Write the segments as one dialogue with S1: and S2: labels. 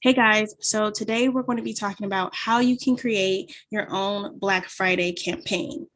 S1: Hey guys, so today we're going to be talking about how you can create your own Black Friday campaign.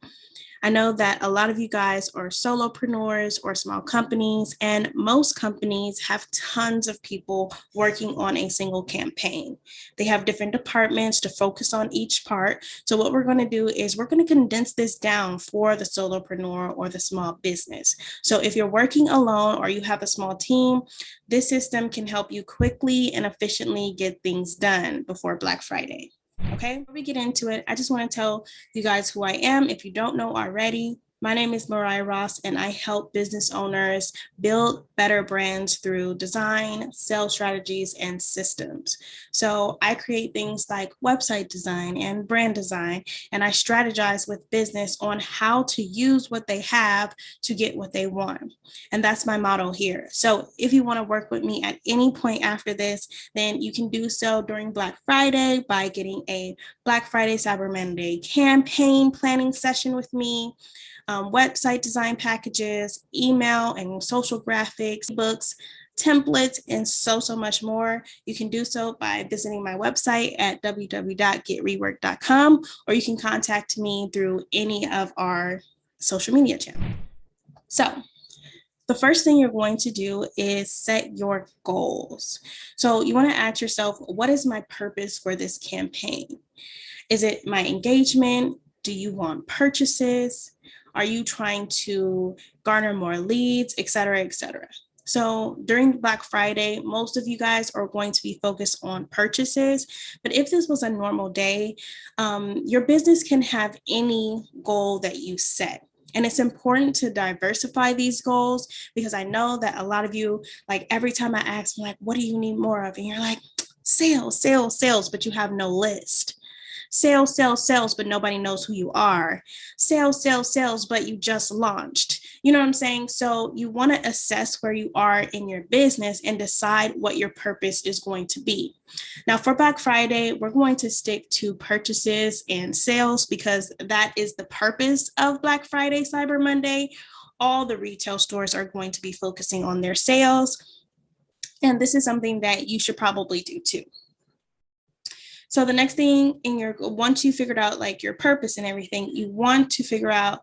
S1: I know that a lot of you guys are solopreneurs or small companies, and most companies have tons of people working on a single campaign. They have different departments to focus on each part. So, what we're going to do is we're going to condense this down for the solopreneur or the small business. So, if you're working alone or you have a small team, this system can help you quickly and efficiently get things done before Black Friday. Okay, before we get into it, I just want to tell you guys who I am. If you don't know already, my name is Mariah Ross, and I help business owners build better brands through design, sales strategies, and systems. So I create things like website design and brand design, and I strategize with business on how to use what they have to get what they want. And that's my motto here. So if you want to work with me at any point after this, then you can do so during Black Friday by getting a Black Friday Cyber Monday campaign planning session with me. Website design packages, email and social graphics, books, templates, and so much more. You can do so by visiting my website at www.getreworked.com, or you can contact me through any of our social media channels. So, the first thing you're going to do is set your goals. So, you want to ask yourself, what is my purpose for this campaign? Is it my engagement? Do you want purchases? Are you trying to garner more leads, et cetera, et cetera? So during Black Friday, most of you guys are going to be focused on purchases. But if this was a normal day, your business can have any goal that you set. And it's important to diversify these goals because I know that a lot of you, like every time I ask, like, what do you need more of? And you're like, sales, sales, sales, but you have no list. Sales, sales, sales, but nobody knows who you are. Sales, sales, sales, but you just launched. You know what I'm saying? So you want to assess where you are in your business and decide what your purpose is going to be. Now, for Black Friday, we're going to stick to purchases and sales because that is the purpose of Black Friday, Cyber Monday. All the retail stores are going to be focusing on their sales. And this is something that you should probably do too. So the next thing once you figured out like your purpose and everything, you want to figure out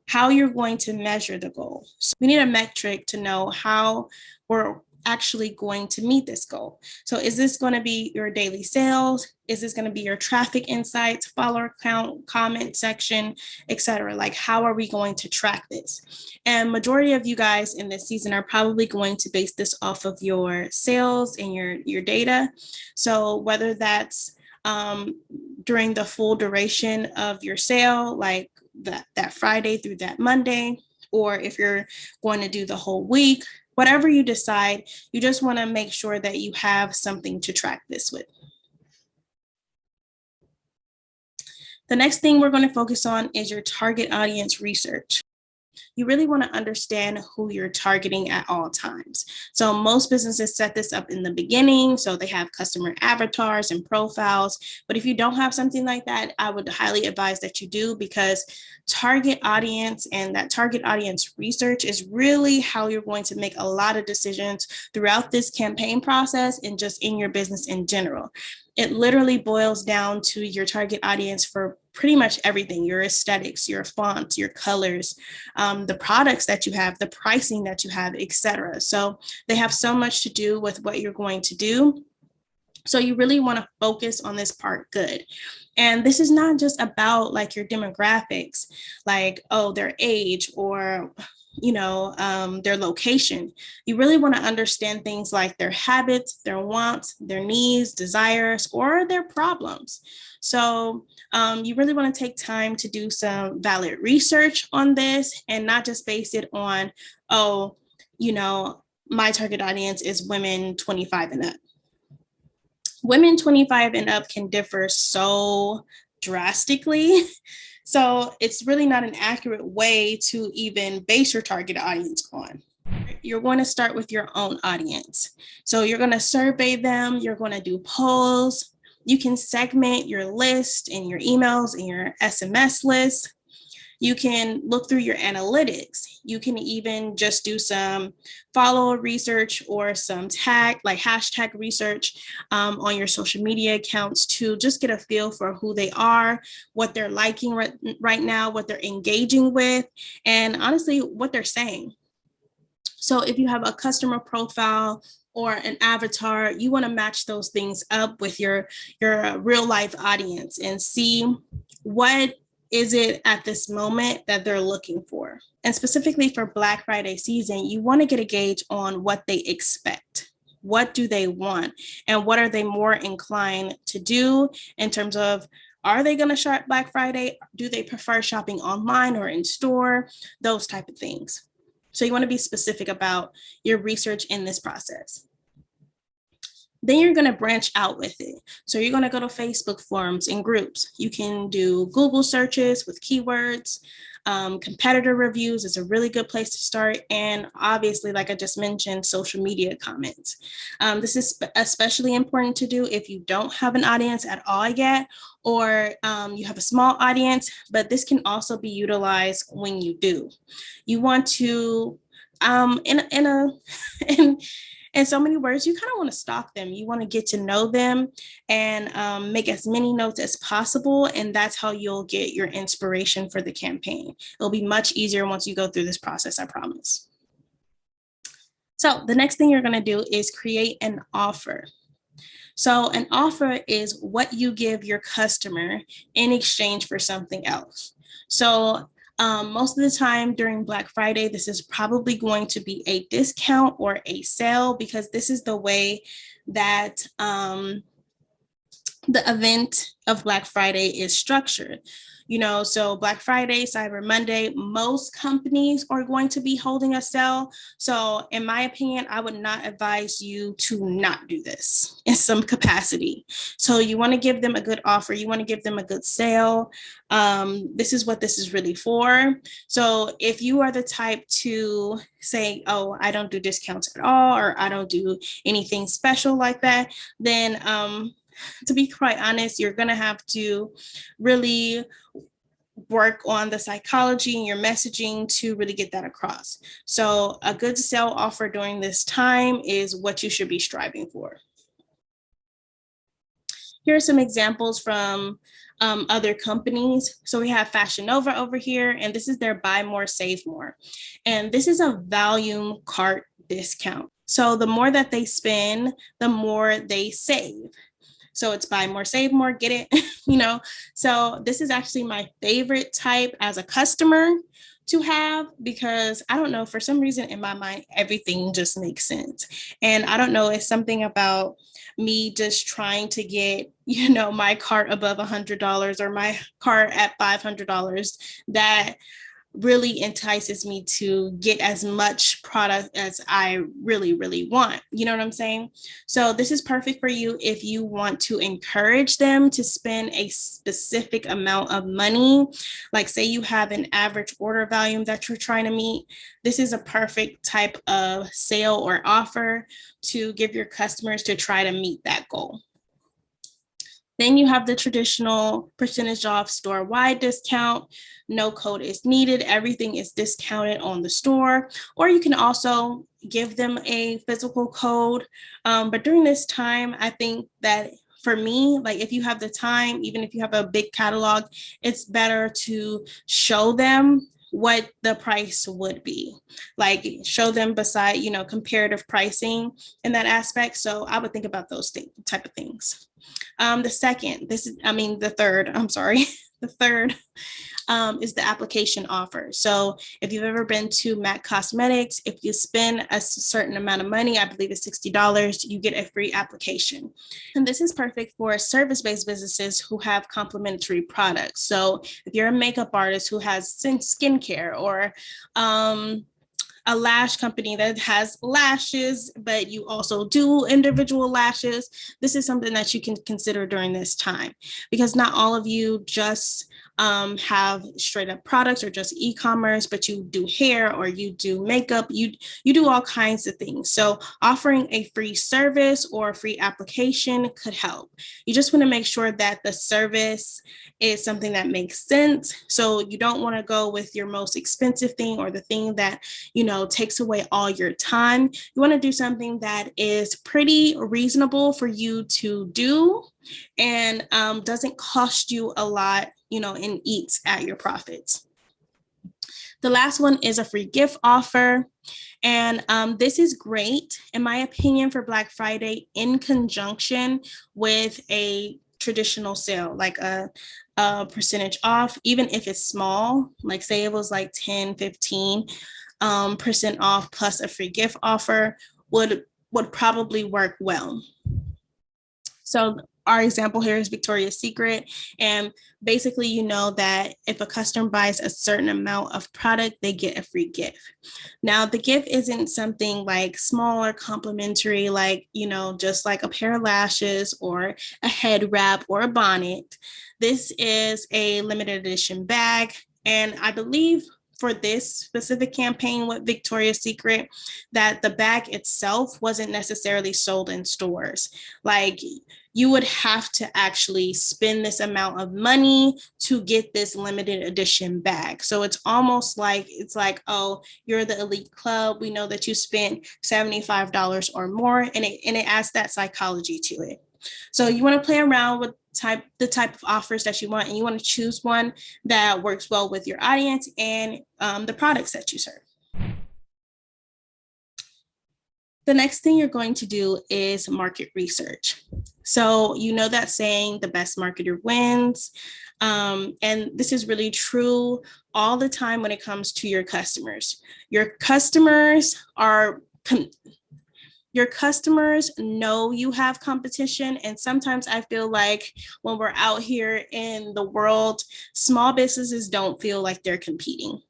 S1: how you're going to measure the goal. So we need a metric to know how we're actually going to meet this goal. So is this going to be your daily sales? Is this going to be your traffic insights, follower count, comment section, etc.? Like, how are we going to track this? And majority of you guys in this season are probably going to base this off of your sales and your data. So whether that's during the full duration of your sale, like that Friday through that Monday, or if you're going to do the whole week, whatever you decide, you just want to make sure that you have something to track this with. The next thing we're going to focus on is your target audience research. You really want to understand who you're targeting at all times. So most businesses set this up in the beginning. So they have customer avatars and profiles. But if you don't have something like that, I would highly advise that you do, because target audience and that target audience research is really how you're going to make a lot of decisions throughout this campaign process and just in your business in general. It literally boils down to your target audience for pretty much everything: your aesthetics, your fonts, your colors, the products that you have, the pricing that you have, etc. So they have so much to do with what you're going to do. So you really want to focus on this part good. And this is not just about like your demographics, like, oh, their age or their location. You really want to understand things like their habits, their wants, their needs, desires, or their problems. So you really want to take time to do some valid research on this and not just base it on, my target audience is women 25 and up. Women 25 and up can differ so drastically. So it's really not an accurate way to even base your target audience on. You're going to start with your own audience. So you're going to survey them. You're going to do polls. You can segment your list and your emails and your SMS list. You can look through your analytics. You can even just do some follow research or some hashtag research on your social media accounts to just get a feel for who they are, what they're liking right now, what they're engaging with, and honestly, what they're saying. So if you have a customer profile or an avatar, you want to match those things up with your real life audience and see what is it at this moment that they're looking for. And specifically for Black Friday season, you want to get a gauge on what they expect. What do they want? And what are they more inclined to do in terms of, are they going to shop Black Friday? Do they prefer shopping online or in store? Those type of things. So you want to be specific about your research in this process. Then you're going to branch out with it. So you're going to go to Facebook forums and groups. You can do Google searches with keywords. Competitor reviews is a really good place to start. And obviously, like I just mentioned, social media comments. This is especially important to do if you don't have an audience at all yet, or you have a small audience, but this can also be utilized when you do. You want to, in so many words, you kind of want to stalk them. You want to get to know them and make as many notes as possible. And that's how you'll get your inspiration for the campaign. It'll be much easier once you go through this process, I promise. So the next thing you're going to do is create an offer. So an offer is what you give your customer in exchange for something else. So most of the time during Black Friday, this is probably going to be a discount or a sale, because this is the way that the event of Black Friday is structured. So Black Friday, Cyber Monday, most companies are going to be holding a sale. So in my opinion, I would not advise you to not do this in some capacity. So you want to give them a good offer. You want to give them a good sale. This is what this is really for. So if you are the type to say, oh, I don't do discounts at all, or I don't do anything special like that, then to be quite honest, you're going to have to really work on the psychology and your messaging to really get that across. So a good sale offer during this time is what you should be striving for. Here are some examples from other companies. So we have Fashion Nova over here, and this is their buy more, save more. And this is a volume cart discount. So the more that they spend, the more they save. So it's buy more, save more, get it, So this is actually my favorite type as a customer to have, because I don't know, for some reason in my mind, everything just makes sense. And I don't know, it's something about me just trying to get, my cart above $100 or my cart at $500 that really entices me to get as much product as I really, really want. You know what I'm saying? So this is perfect for you if you want to encourage them to spend a specific amount of money. Like say you have an average order volume that you're trying to meet. This is a perfect type of sale or offer to give your customers to try to meet that goal. Then you have the traditional percentage off store-wide discount. No code is needed. Everything is discounted on the store. Or you can also give them a physical code. But during this time, I think that for me, like if you have the time, even if you have a big catalog, it's better to show them what the price would be, like show them beside, comparative pricing in that aspect. So I would think about those type of things. The third is the application offer. So if you've ever been to MAC Cosmetics, if you spend a certain amount of money, I believe it's $60, you get a free application. And this is perfect for service-based businesses who have complementary products. So if you're a makeup artist who has skincare or a lash company that has lashes, but you also do individual lashes, this is something that you can consider during this time, because not all of you just have straight up products or just e-commerce, but you do hair or you do makeup, you do all kinds of things. So offering a free service or a free application could help. You just want to make sure that the service is something that makes sense. So you don't want to go with your most expensive thing or the thing that, takes away all your time. You want to do something that is pretty reasonable for you to do and doesn't cost you a lot, and eats at your profits. The last one is a free gift offer. And this is great, in my opinion, for Black Friday in conjunction with a traditional sale, like a percentage off, even if it's small, like say it was like 10, 15% off plus a free gift offer would probably work well. So our example here is Victoria's Secret. And basically, you know that if a customer buys a certain amount of product, they get a free gift. Now, the gift isn't something like small or complimentary, like, just like a pair of lashes or a head wrap or a bonnet. This is a limited edition bag. And I believe for this specific campaign with Victoria's Secret, that the bag itself wasn't necessarily sold in stores. Like, you would have to actually spend this amount of money to get this limited edition bag. So it's almost like, oh, you're the elite club. We know that you spent $75 or more, and it adds that psychology to it. So you want to play around with the type of offers that you want, and you want to choose one that works well with your audience and the products that you serve. The next thing you're going to do is market research. So you know that saying, the best marketer wins. And this is really true all the time when it comes to your customers. Your customers know you have competition. And sometimes I feel like when we're out here in the world, small businesses don't feel like they're competing.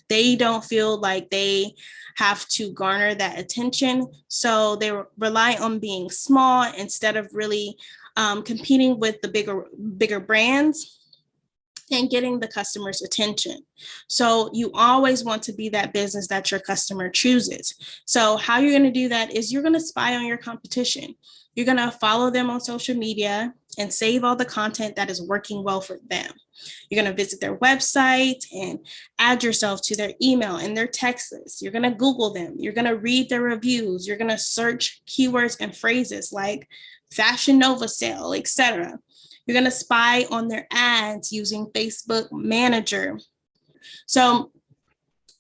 S1: They don't feel like they have to garner that attention. So they rely on being small instead of really competing with the bigger brands and getting the customer's attention. So you always want to be that business that your customer chooses. So how you're going to do that is you're going to spy on your competition. You're going to follow them on social media and save all the content that is working well for them. You're going to visit their website and add yourself to their email and their text list. You're going to Google them. You're going to read their reviews. You're going to search keywords and phrases like Fashion Nova sale, etc. You're going to spy on their ads using Facebook Manager. So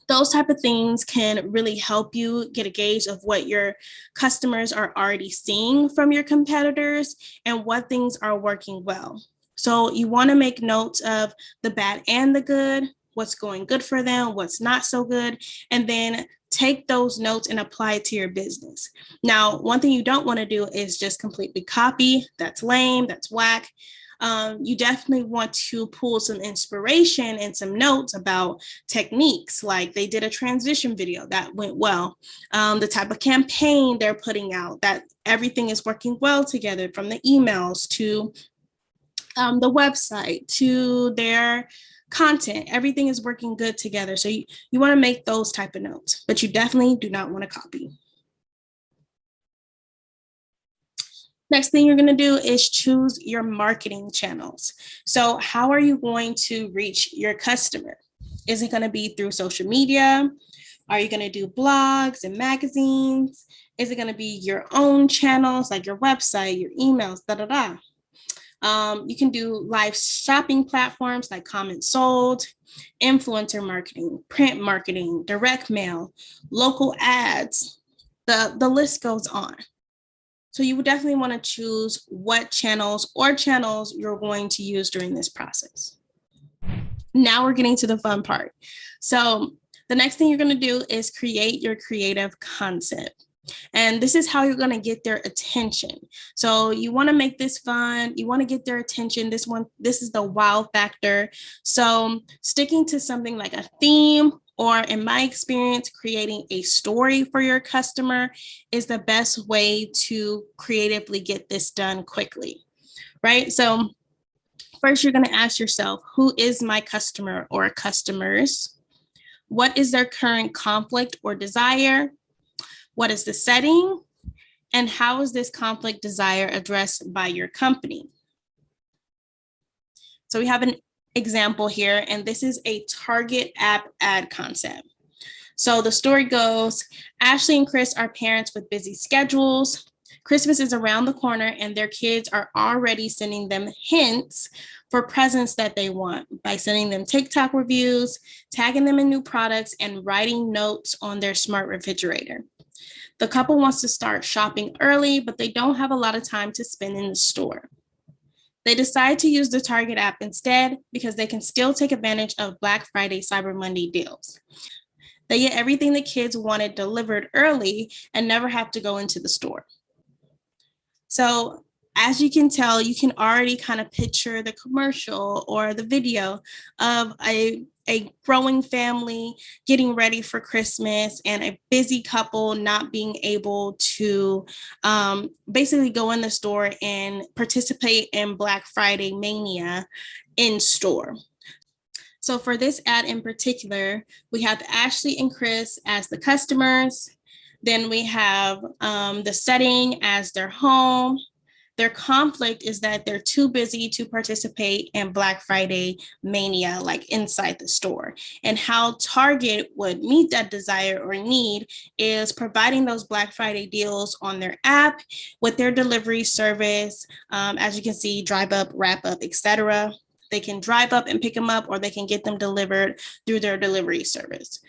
S1: those type of things can really help you get a gauge of what your customers are already seeing from your competitors and what things are working well. So you want to make notes of the bad and the good, what's going good for them, what's not so good, and then take those notes and apply it to your business. Now, one thing you don't want to do is just completely copy. That's lame, that's whack. You definitely want to pull some inspiration and some notes about techniques, like they did a transition video that went well, the type of campaign they're putting out, that everything is working well together, from the emails to the website to their content. Everything is working good together. So you want to make those type of notes, but you definitely do not want to copy. Next thing you're going to do is choose your marketing channels. So how are you going to reach your customer? Is it going to be through social media? Are you going to do blogs and magazines? Is it going to be your own channels, like your website, your emails, You can do live shopping platforms like Comment Sold, influencer marketing, print marketing, direct mail, local ads. The list goes on. So you would definitely want to choose what channels you're going to use during this process. Now we're getting to the fun part. So the next thing you're going to do is create your creative concept. And this is how you're going to get their attention. So you want to make this fun. You want to get their attention. This is the wow factor. So sticking to something like a theme or in my experience, creating a story for your customer is the best way to creatively get this done quickly, right? So first, you're going to ask yourself, who is my customer or customers? What is their current conflict or desire? What is the setting? And how is this conflict desire addressed by your company? So we have an example here, and this is a Target app ad concept. So the story goes, Ashley and Chris are parents with busy schedules. Christmas is around the corner and their kids are already sending them hints for presents that they want by sending them TikTok reviews, tagging them in new products, and writing notes on their smart refrigerator. The couple wants to start shopping early, but they don't have a lot of time to spend in the store. They decide to use the Target app instead because they can still take advantage of Black Friday, Cyber Monday deals. They get everything the kids wanted delivered early and never have to go into the store. So as you can tell, you can already kind of picture the commercial or the video of a growing family getting ready for Christmas and a busy couple not being able to basically go in the store and participate in Black Friday mania in store. So for this ad in particular, we have Ashley and Chris as the customers. Then we have the setting as their home. Their conflict is that they're too busy to participate in Black Friday mania, like inside the store. And how Target would meet that desire or need is providing those Black Friday deals on their app with their delivery service. As you can see, drive up, wrap up, etc. They can drive up and pick them up, or they can get them delivered through their delivery service.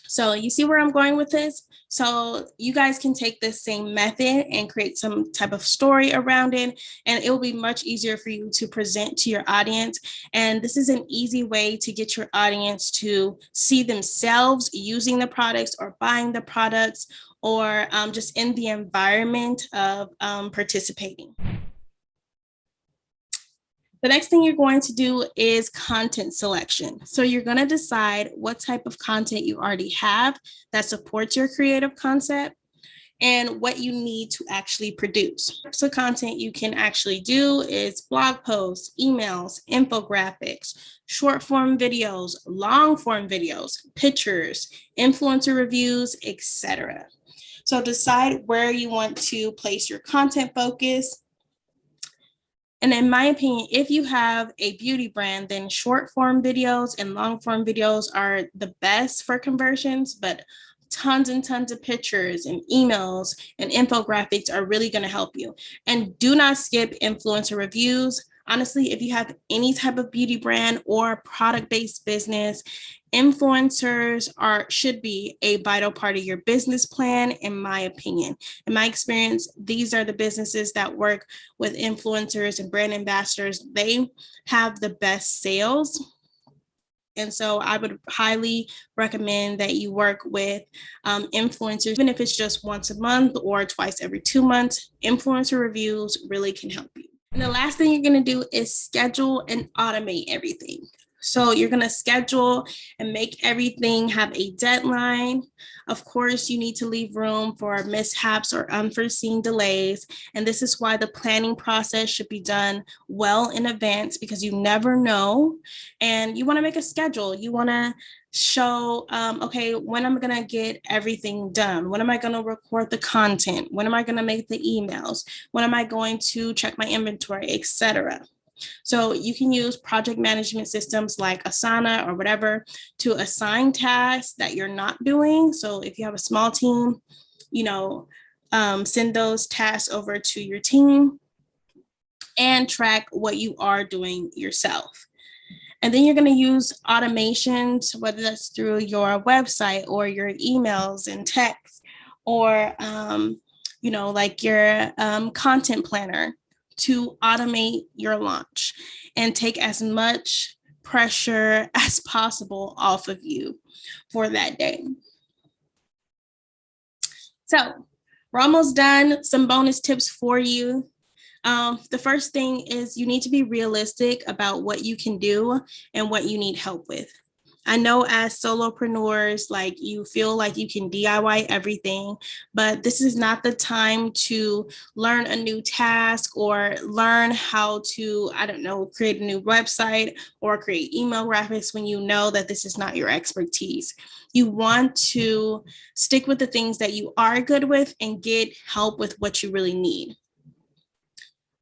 S1: So you see where I'm going with this? So you guys can take this same method and create some type of story around it, and it will be much easier for you to present to your audience. And this is an easy way to get your audience to see themselves using the products or buying the products, or just in the environment of participating. The next thing you're going to do is content selection. So you're going to decide what type of content you already have that supports your creative concept and what you need to actually produce. So content you can actually do is blog posts, emails, infographics, short form videos, long form videos, pictures, influencer reviews, etc. So decide where you want to place your content focus. And in my opinion, if you have a beauty brand, then short form videos and long form videos are the best for conversions, but tons and tons of pictures and emails and infographics are really going to help you. And do not skip influencer reviews. Honestly, if you have any type of beauty brand or product-based business, influencers should be a vital part of your business plan, in my opinion. In my experience, these are the businesses that work with influencers and brand ambassadors. They have the best sales. And so I would highly recommend that you work with influencers, even if it's just once a month or twice every 2 months. Influencer reviews really can help you. And the last thing you're going to do is schedule and automate everything. So you're going to schedule and make everything have a deadline. Of course, you need to leave room for mishaps or unforeseen delays. And this is why the planning process should be done well in advance, because you never know. And you want to make a schedule. You want to show, okay, when am I going to get everything done? When am I going to record the content? When am I going to make the emails? When am I going to check my inventory, etc. So you can use project management systems like Asana or whatever to assign tasks that you're not doing. So if you have a small team, send those tasks over to your team and track what you are doing yourself. And then you're going to use automations, whether that's through your website or your emails and text, or, like your content planner, to automate your launch and take as much pressure as possible off of you for that day. So we're almost done. Some bonus tips for you. The first thing is you need to be realistic about what you can do and what you need help with. I know as solopreneurs, like you feel like you can DIY everything, but this is not the time to learn a new task or learn how to, I don't know, create a new website or create email graphics when you know that this is not your expertise. You want to stick with the things that you are good with and get help with what you really need.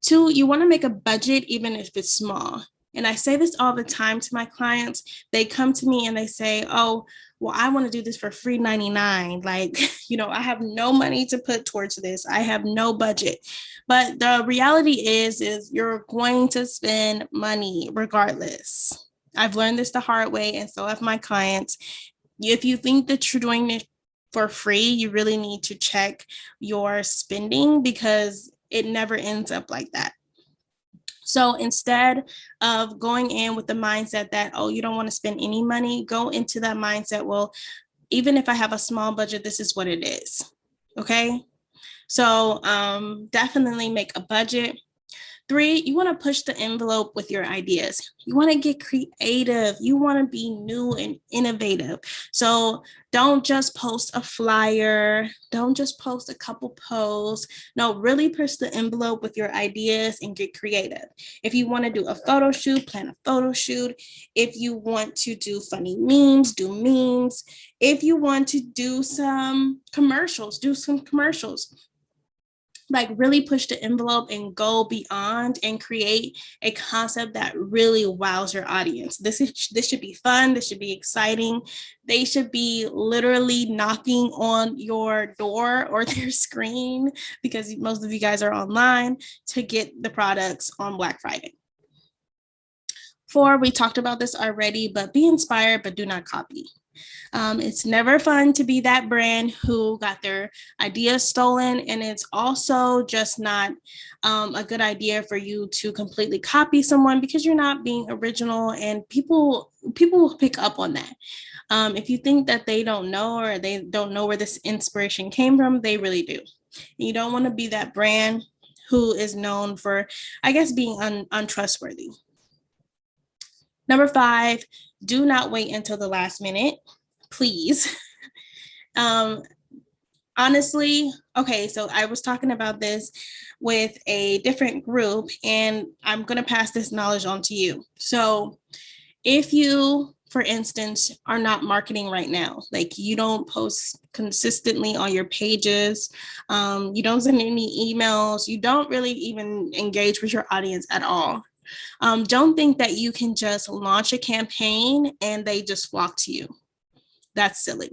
S1: Two, you want to make a budget, even if it's small. And I say this all the time to my clients. They come to me and they say, oh, well, I want to do this for free 99. Like, I have no money to put towards this. I have no budget. But the reality is you're going to spend money regardless. I've learned this the hard way, and so have my clients. If you think that you're doing it for free, you really need to check your spending, because it never ends up like that. So instead of going in with the mindset that, oh, you don't want to spend any money, go into that mindset, well, even if I have a small budget, this is what it is. Okay. So definitely make a budget. 3, you want to push the envelope with your ideas. You want to get creative. You want to be new and innovative. So don't just post a flyer. Don't just post a couple posts. No, really push the envelope with your ideas and get creative. If you want to do a photo shoot, plan a photo shoot. If you want to do funny memes, do memes. If you want to do some commercials, do some commercials. Like really push the envelope and go beyond and create a concept that really wows your audience. This should be fun. This should be exciting. They should be literally knocking on your door or their screen, because most of you guys are online, to get the products on Black Friday. 4, we talked about this already, but be inspired, but do not copy. It's never fun to be that brand who got their ideas stolen, and it's also just not a good idea for you to completely copy someone, because you're not being original, and people will pick up on that. If you think that they don't know, or they don't know where this inspiration came from, they really do. And you don't want to be that brand who is known for, I guess, being untrustworthy. Number 5, do not wait until the last minute, please. Honestly, okay, so I was talking about this with a different group, and I'm going to pass this knowledge on to you. So if you, for instance, are not marketing right now, like you don't post consistently on your pages, you don't send any emails, you don't really even engage with your audience at all. Don't think that you can just launch a campaign and they just flock to you. That's silly.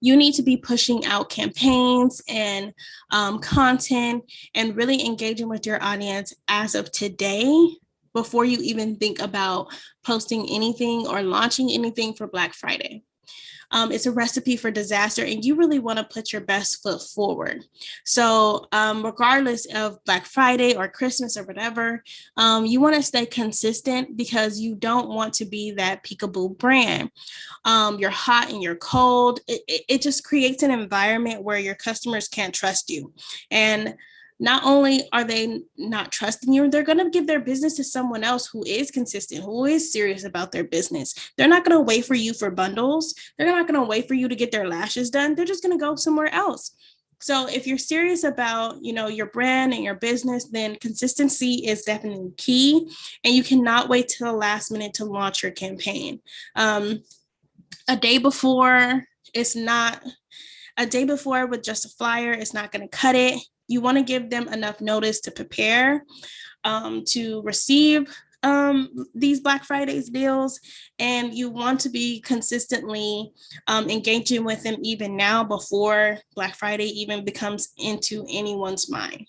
S1: You need to be pushing out campaigns and content and really engaging with your audience as of today, before you even think about posting anything or launching anything for Black Friday. It's a recipe for disaster, and you really want to put your best foot forward. So regardless of Black Friday or Christmas or whatever, you want to stay consistent, because you don't want to be that peekaboo brand. You're hot and you're cold. It just creates an environment where your customers can't trust you. And not only are they not trusting you, they're going to give their business to someone else who is consistent, who is serious about their business. They're not going to wait for you for bundles. They're not going to wait for you to get their lashes done. They're just going to go somewhere else. So if you're serious about, your brand and your business, then consistency is definitely key. And you cannot wait till the last minute to launch your campaign. A day before with just a flyer, it's not going to cut it. You want to give them enough notice to prepare, to receive these Black Fridays deals, and you want to be consistently engaging with them even now, before Black Friday even becomes into anyone's mind.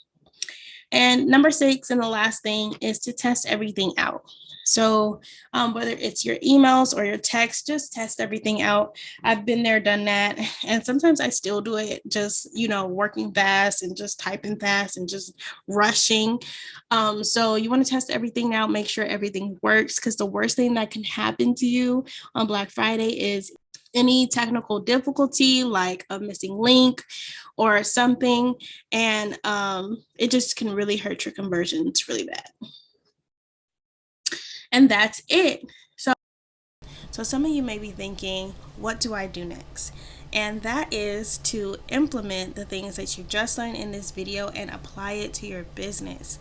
S1: And number 6, and the last thing, is to test everything out. So whether it's your emails or your text, just test everything out. I've been there, done that. And sometimes I still do it, just, working fast and just typing fast and just rushing. So you want to test everything out, make sure everything works, because the worst thing that can happen to you on Black Friday is any technical difficulty, like a missing link or something. And it just can really hurt your conversion. It's really bad. And that's it. So some of you may be thinking, what do I do next? And that is to implement the things that you just learned in this video and apply it to your business.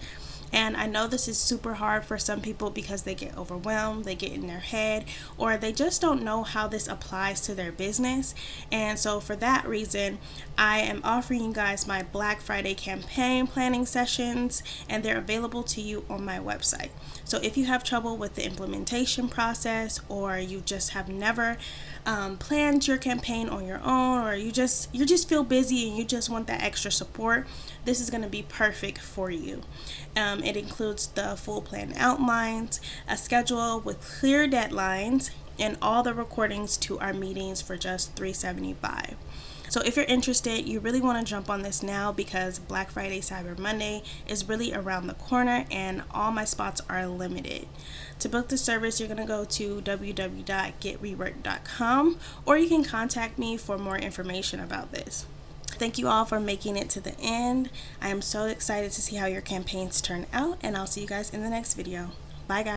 S1: And I know this is super hard for some people because they get overwhelmed, they get in their head, or they just don't know how this applies to their business. And so for that reason, I am offering you guys my Black Friday campaign planning sessions, and they're available to you on my website. So if you have trouble with the implementation process, or you just have never planned your campaign on your own, or you just feel busy and you just want that extra support, this is going to be perfect for you. It includes the full plan outlines, a schedule with clear deadlines, and all the recordings to our meetings for just $375. So if you're interested, you really want to jump on this now because Black Friday, Cyber Monday is really around the corner and all my spots are limited. To book the service, you're going to go to www.getreworked.com, or you can contact me for more information about this. Thank you all for making it to the end. I am so excited to see how your campaigns turn out, and I'll see you guys in the next video. Bye, guys.